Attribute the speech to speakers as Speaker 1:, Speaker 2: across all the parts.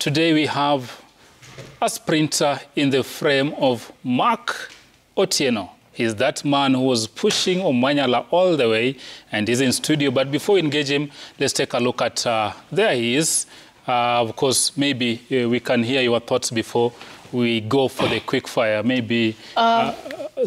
Speaker 1: Today we have a sprinter in the frame of Mark Otieno. He's that man who was pushing Omanyala all the way, and he's in studio. But before we engage him, let's take a look at, there he is. Of course, maybe we can hear your thoughts before we go for the quick fire. Maybe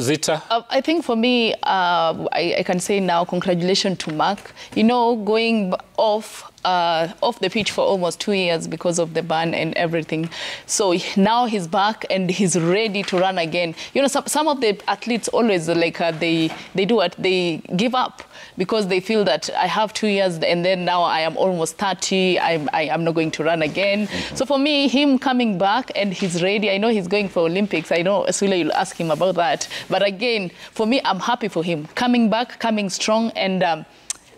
Speaker 1: Zita?
Speaker 2: I think for me, I can say now, congratulations to Mark. You know, going off the pitch for almost 2 years because of the ban and everything. So now he's back and he's ready to run again. You know, some of the athletes always like they do what they give up because they feel that I have 2 years and then now I am almost 30. I'm not going to run again. So for me, him coming back and he's ready. I know he's going for Olympics. I know Asula, you'll ask him about that. But again, for me, I'm happy for him coming back, coming strong, and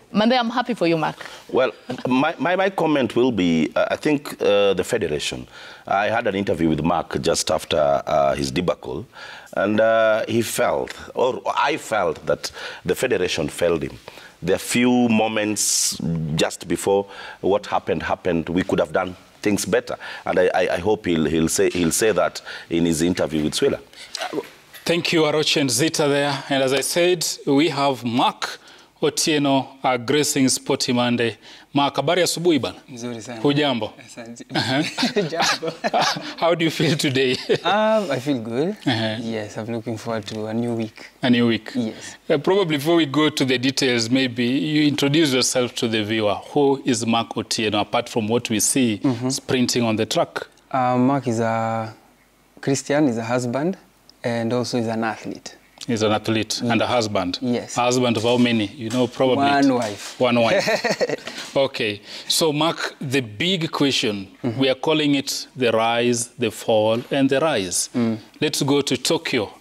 Speaker 2: Mande, I'm happy for you, Mark.
Speaker 3: Well, my comment will be, I think the Federation. I had an interview with Mark just after his debacle, and he felt, or I felt, that the Federation failed him. There are few moments just before what happened, we could have done things better. And I hope he'll say that in his interview with Swela.
Speaker 1: Thank you, Aroche and Zita there. And as I said, we have Mark Otieno gracing Sporty Monday. Mark, habari asubuhi bana?
Speaker 4: Nzuri sana.
Speaker 1: Hujambo?
Speaker 4: Asante.
Speaker 1: Jambo. How do you feel today?
Speaker 4: I feel good. Yes, I'm looking forward to a new week.
Speaker 1: A new week?
Speaker 4: Yes.
Speaker 1: Probably before we go to the details, maybe you introduce yourself to the viewer. Who is Mark Otieno, apart from what we see sprinting on the track?
Speaker 4: Mark is a Christian, is a husband, and also is an athlete.
Speaker 1: He's an athlete and a husband.
Speaker 4: Yes.
Speaker 1: A husband of how many? You know, probably
Speaker 4: one wife.
Speaker 1: One wife. Okay. So, Mark, the big question, we are calling it the rise, the fall, and the rise. Let's go to Tokyo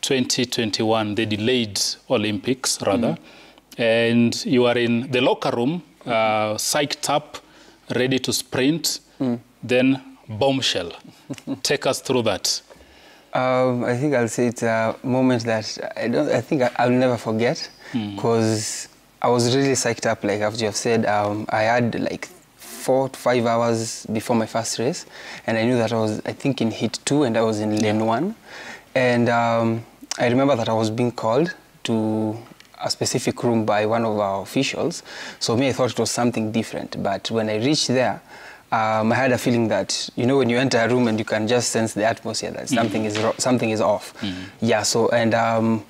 Speaker 1: 2021, the delayed Olympics, rather. And you are in the locker room, psyched up, ready to sprint, then bombshell. Take us through that.
Speaker 4: I think I'll say it's a moment that I think I'll never forget, because I was really psyched up, like as you have said. I had like 4 to 5 hours before my first race, and I knew that I was, I think, in heat 2 and I was in lane 1. And I remember that I was being called to a specific room by one of our officials. So me, I thought it was something different. But when I reached there, I had a feeling that, you know, when you enter a room and you can just sense the atmosphere, that something is off. Yeah, so, and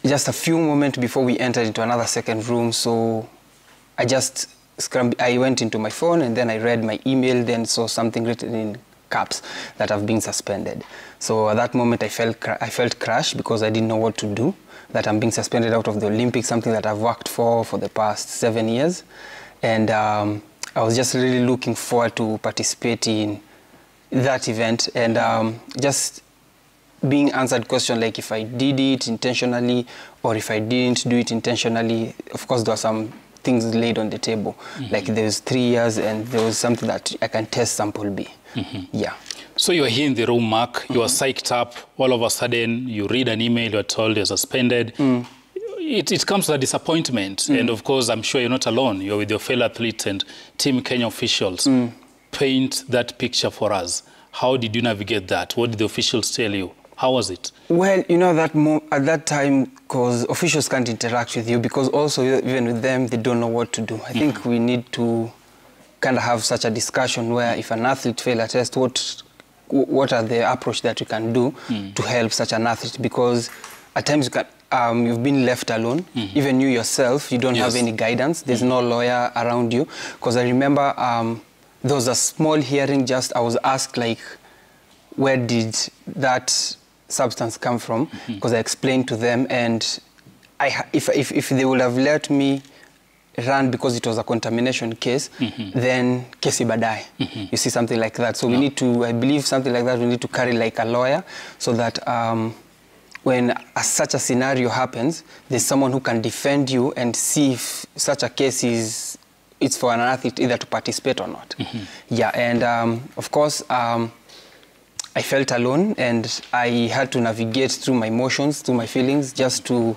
Speaker 4: just a few moments before we entered into another second room, so I went into my phone and then I read my email, then saw something written in caps that I've been suspended. So at that moment I felt crushed because I didn't know what to do, that I'm being suspended out of the Olympics, something that I've worked for the past 7 years. And I was just really looking forward to participating in that event, and just being answered question like if I did it intentionally or if I didn't do it intentionally. Of course, there were some things laid on the table, like there's 3 years and there was something that I can test sample B. Yeah. So
Speaker 1: you're here in the room, Mark, you are psyched up, all of a sudden you read an email, you're told you're suspended. It comes to a disappointment, and of course, I'm sure you're not alone. You're with your fellow athletes and Team Kenya officials. Paint that picture for us. How did you navigate that? What did the officials tell you? How was it? Well, you know, at that time, because officials can't interact with you, because also even with them, they don't know what to do. I think we need to kind of have such a discussion where if an athlete fails a test, what are the approach that you can do to help such an athlete? Because at times you can, you've been left alone. Even you yourself, you don't have any guidance. There's no lawyer around you. Because I remember there was a small hearing, I was asked, like, where did that substance come from? Because I explained to them, and if they would have let me run because it was a contamination case, then kesi badai. You see, something like that. So we need to, I believe something like that, we need to carry like a lawyer so that when such a scenario happens, there's someone who can defend you and see if such a case it's for an athlete either to participate or not. Yeah, and of course, I felt alone and I had to navigate through my emotions, through my feelings, just to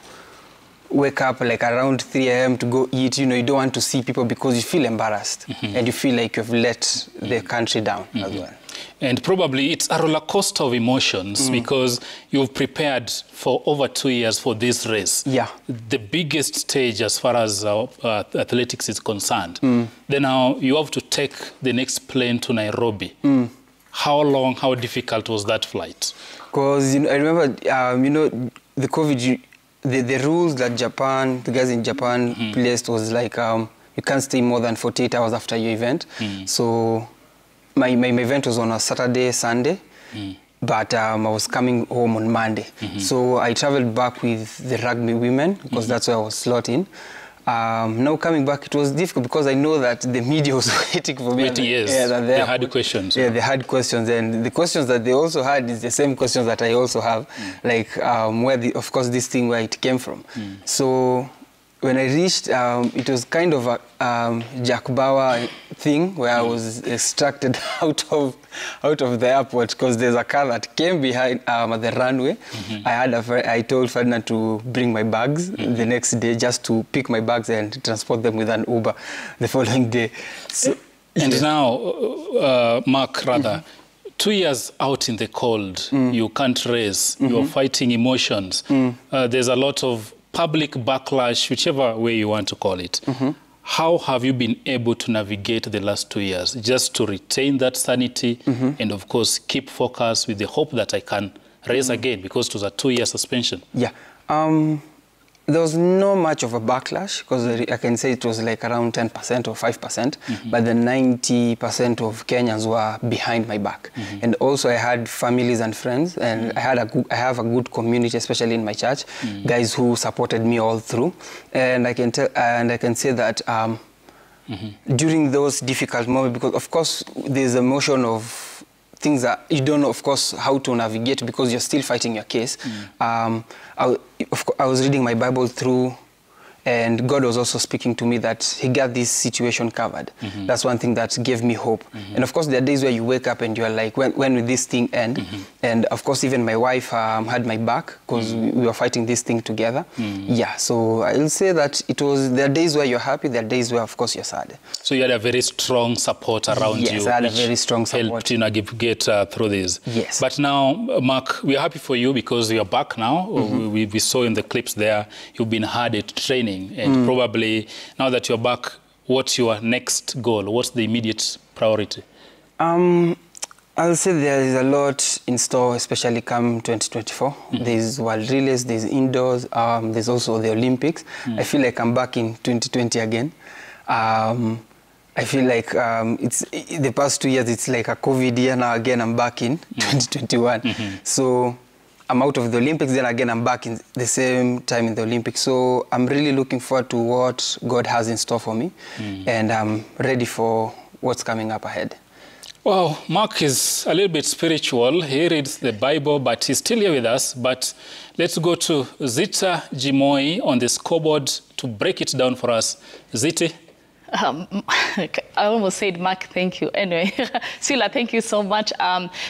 Speaker 4: wake up like around 3 a.m. to go eat. You know, you don't want to see people because you feel embarrassed and you feel like you've let the country down as well.
Speaker 1: And probably it's a roller coaster of emotions because you've prepared for over 2 years for this race.
Speaker 4: Yeah.
Speaker 1: The biggest stage as far as athletics is concerned. Then now you have to take the next plane to Nairobi. How long, how difficult was that flight?
Speaker 4: Because, you know, I remember, you know, the COVID, the rules that the guys in Japan placed was like, you can't stay more than 48 hours after your event. So my event was on a Saturday, Sunday, but I was coming home on Monday. So I traveled back with the rugby women because that's where I was slotting. Now coming back, it was difficult because I know that the media was waiting for me.
Speaker 1: They had questions.
Speaker 4: Yeah, they had questions, and the questions that they also had is the same questions that I also have, like of course, this thing where it came from. So when I reached, it was kind of a Jack Bauer thing where I was extracted out of the airport because there's a car that came behind at the runway. I told Ferdinand to bring my bags the next day just to pick my bags and transport them with an Uber the following day. So,
Speaker 1: and now, Mark, rather, 2 years out in the cold, you can't race, you're fighting emotions. There's a lot of public backlash, whichever way you want to call it. How have you been able to navigate the last 2 years just to retain that sanity and, of course, keep focus with the hope that I can race again because it was a 2-year suspension?
Speaker 4: Yeah. There was no much of a backlash because I can say it was like around 10% or 5%, but the 90% of Kenyans were behind my back. And also I had families and friends, and I have a good community, especially in my church, guys who supported me all through. And I can say that during those difficult moments, because of course there's emotion of things that you don't know, of course, how to navigate because you're still fighting your case. I was reading my Bible through, and God was also speaking to me that he got this situation covered. That's one thing that gave me hope. And of course, there are days where you wake up and you're like, when will this thing end? And of course, even my wife had my back because we were fighting this thing together. Yeah, so I'll say that there are days where you're happy, there are days where, of course, you're sad.
Speaker 1: So you had a very strong support around you.
Speaker 4: Yes, I had a very strong support.
Speaker 1: Helped you get through this.
Speaker 4: Yes.
Speaker 1: But now, Mark, we're happy for you because you're back now. We saw in the clips there, you've been hard at training. And probably now that you're back, what's your next goal? What's the immediate priority?
Speaker 4: I'll say there is a lot in store, especially come 2024. There's world relays, there's indoors, there's also the Olympics. I feel like I'm back in 2020 again. I feel like the past 2 years, it's like a COVID year. Now again, I'm back in 2021. So I'm out of the Olympics, then again I'm back in the same time in the Olympics. So I'm really looking forward to what God has in store for me, and I'm ready for what's coming up ahead.
Speaker 1: Well, Mark is a little bit spiritual. He reads the Bible, but he's still here with us. But let's go to Zita Jimoi on the scoreboard to break it down for us. Ziti.
Speaker 2: I almost said, Mark, thank you. Anyway, Sila, thank you so much.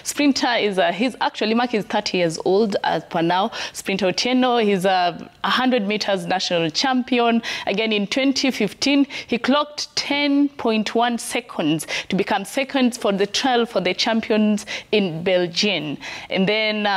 Speaker 2: Sprinter is, Mark is 30 years old as per now. Sprinter Otieno, he's a 100 meters national champion. Again, in 2015, he clocked 10.1 seconds to become second for the trial for the champions in Belgium. And then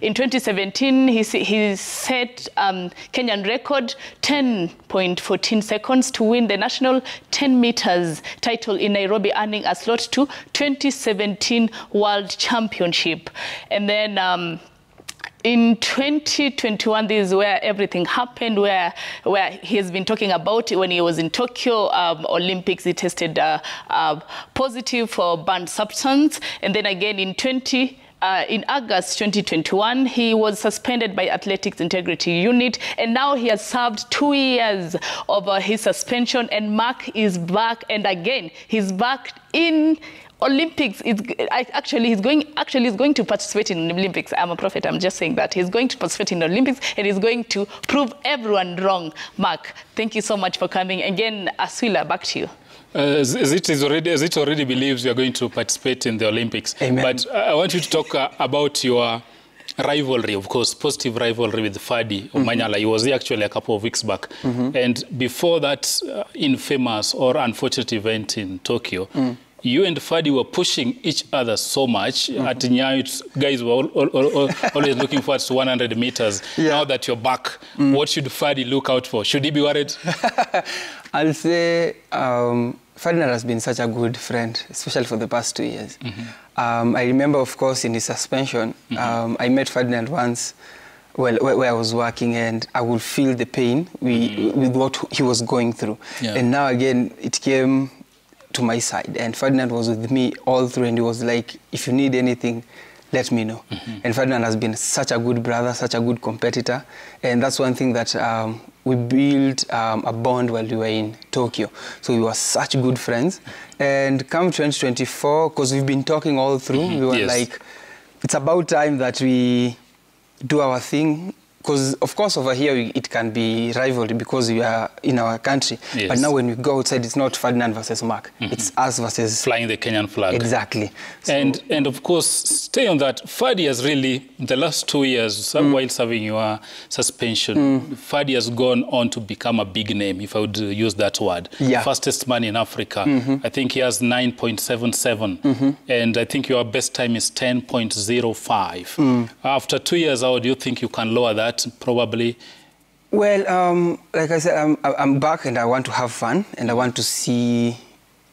Speaker 2: in 2017, he set Kenyan record 10.14 seconds to win the national 10 meters title in Nairobi, earning a slot to 2017 World Championship. And then in 2021, this is where everything happened, where he has been talking about it. When he was in Tokyo Olympics, he tested positive for banned substance. And then again in August 2021, he was suspended by Athletics Integrity Unit, and now he has served 2 years of his suspension, and Mark is back, and again, he's back in Olympics. He's going to participate in the Olympics. I'm a prophet, I'm just saying that. He's going to participate in the Olympics, and he's going to prove everyone wrong. Mark, thank you so much for coming. Again, Aswila, back to you.
Speaker 1: Zit already believes you are going to participate in the Olympics.
Speaker 4: Amen.
Speaker 1: But I want you to talk about your rivalry, of course, positive rivalry with Fadi Omanyala. He was here actually a couple of weeks back. And before that infamous or unfortunate event in Tokyo, you and Fadi were pushing each other so much. At Nyayo, guys were always looking forward to 100 meters. Now that you're back, what should Fadi look out for? Should he be worried?
Speaker 4: I'll say Ferdinand has been such a good friend, especially for the past 2 years. I remember, of course, in his suspension, I met Ferdinand once where I was working, and I would feel the pain with what he was going through. And now again, it came to my side, and Ferdinand was with me all through, and he was like, if you need anything, let me know. And Ferdinand has been such a good brother, such a good competitor, and that's one thing that we built a bond while we were in Tokyo. So we were such good friends. And come 2024, because we've been talking all through, we were like, it's about time that we do our thing. Because, of course, over here, it can be rivalry because we are in our country. But now when we go outside, it's not Ferdinand versus Mark. It's us versus...
Speaker 1: Flying the Kenyan flag.
Speaker 4: Exactly. So,
Speaker 1: and of course, stay on that. Fadi has really, the last 2 years, while serving your suspension, Fadi has gone on to become a big name, if I would use that word. Fastest man in Africa. I think he has 9.77. And I think your best time is 10.05. After 2 years, how do you think you can lower that? Probably.
Speaker 4: Well, like I said, I'm back and I want to have fun and I want to see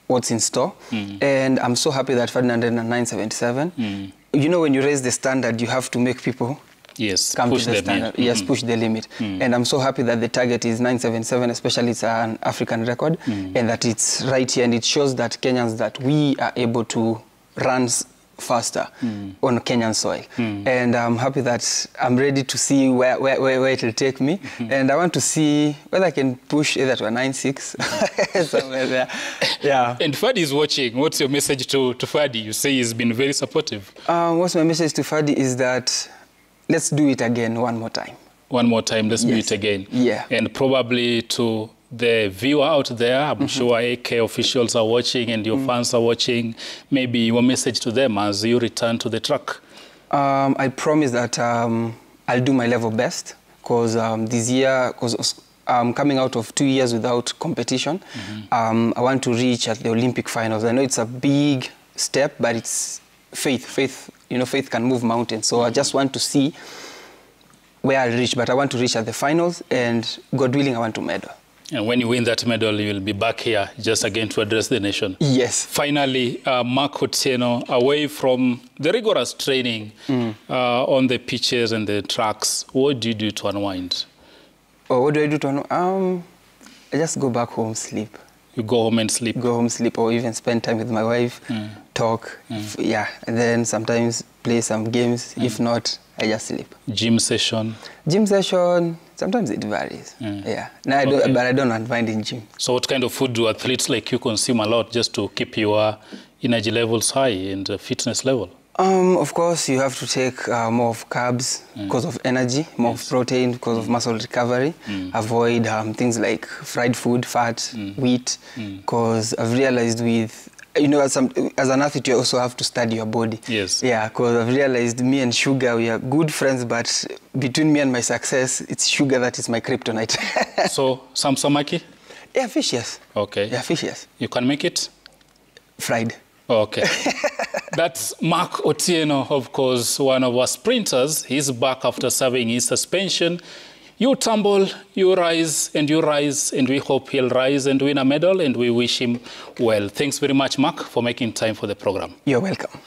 Speaker 4: what's in store. And I'm so happy that Ferdinand at 977. You know, when you raise the standard, you have to make people come to the standard. Push the limit. And I'm so happy that the target is 977, especially it's an African record, and that it's right here, and it shows that Kenyans, that we are able to run faster on Kenyan soil. And I'm happy that I'm ready to see where it will take me. And I want to see whether I can push either to a 9.6 somewhere there.
Speaker 1: And Fadi is watching. What's your message to Fadi? You say he's been very supportive.
Speaker 4: What's my message to Fadi is that let's do it again one more time.
Speaker 1: One more time, let's do it again. And probably to the viewer out there, I'm sure AK officials are watching and your fans are watching. Maybe your message to them as you return to the track.
Speaker 4: I promise that I'll do my level best, because this year, because I'm coming out of 2 years without competition, I want to reach at the Olympic finals. I know it's a big step, but it's faith. You know, faith can move mountains. So I just want to see where I'll reach, but I want to reach at the finals, and God willing, I want to medal.
Speaker 1: And when you win that medal, you'll be back here just again to address the nation.
Speaker 4: Yes.
Speaker 1: Finally, Mark Otieno, away from the rigorous training on the pitches and the tracks, what do you do to unwind?
Speaker 4: Oh, what do I do to unwind? I just go back home, sleep.
Speaker 1: You go home and sleep? Go
Speaker 4: home, sleep, or even spend time with my wife, talk, and then sometimes play some games. If not, I just sleep.
Speaker 1: Gym session?
Speaker 4: Gym session, sometimes it varies. No, but I don't unwind in gym.
Speaker 1: So what kind of food do athletes like you consume a lot just to keep your energy levels high and fitness level?
Speaker 4: Of course, you have to take more of carbs because of energy, more of protein because of muscle recovery. Avoid things like fried food, fat, wheat, because I've realized with, you know, as an athlete, you also have to study your body.
Speaker 1: Yes.
Speaker 4: Yeah, because I've realized me and sugar, we are good friends, but between me and my success, it's sugar that is my kryptonite.
Speaker 1: So, some samaki?
Speaker 4: Yeah, fish, yes.
Speaker 1: Okay.
Speaker 4: Yeah, fish, yes.
Speaker 1: You can make it?
Speaker 4: Fried.
Speaker 1: Okay. That's Mark Otieno, of course, one of our sprinters. He's back after serving his suspension. You tumble, you rise, and we hope he'll rise and win a medal, and we wish him well. Thanks very much, Mark, for making time for the program.
Speaker 4: You're welcome.